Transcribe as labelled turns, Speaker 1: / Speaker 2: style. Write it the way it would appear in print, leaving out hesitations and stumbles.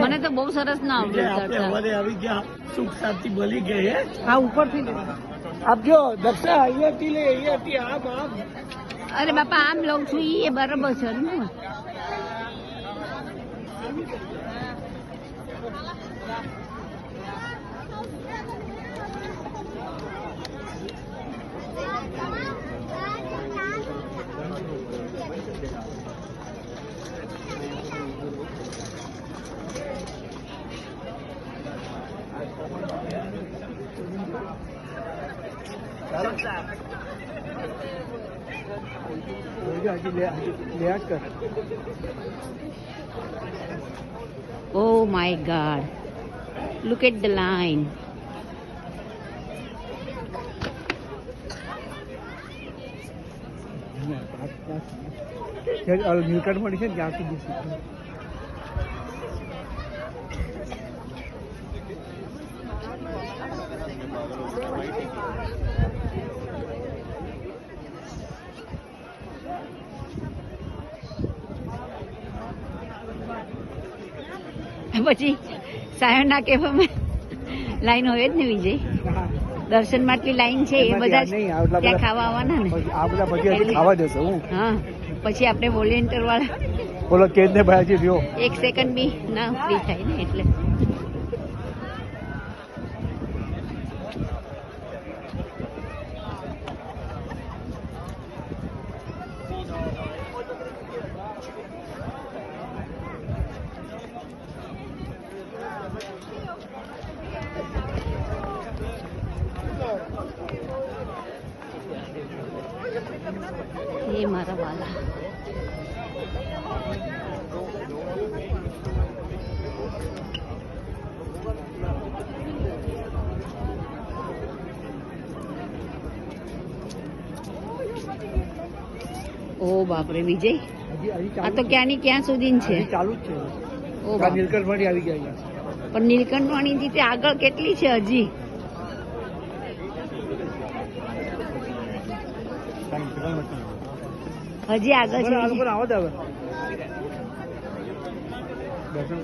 Speaker 1: મને તો બહુ સરસ ના આવડે.
Speaker 2: આવી ગયા સુખ શાંતિ મળી ગઈ હે.
Speaker 1: હા ઉપરથી
Speaker 2: આપ જો દક્ષા અહીંયાથી લે અહીંયાથી આમ આમ.
Speaker 1: અરે બાપા આમ લઉં છું એ બરાબર છે ને. Oh my God! Look at the line.
Speaker 2: Newton મળી છે જ્યાં સુધી
Speaker 1: પછી સાયોના કેફેમાં લાઈન હોય જ ને વિજય. દર્શન માટે લાઈન છે એ બધા ત્યાં ખાવા આવવાના ને.
Speaker 2: આ બધા પછી ખાવા જશે હું.
Speaker 1: હા પછી આપણે વોલેન્ટિયર વાળા
Speaker 2: બોલો કેજ ને ભાઈ રહ્યો
Speaker 1: 1 સેકન્ડ બી ના ફ્રી થાય ને એટલે. એ મારા વાલા. ઓ બાપરે વિજય આ તો ક્યાંની ક્યાં સુધી છે.
Speaker 2: ચાલુ જ છે.
Speaker 1: ઓ બાપ.
Speaker 2: નીલકંઠ વાળી આવી ગયા.
Speaker 1: પણ નીલકંઠ વાણી થી આગળ કેટલી છે હજી. હજી આગળ છે.
Speaker 2: આવો જ હવે દર્શન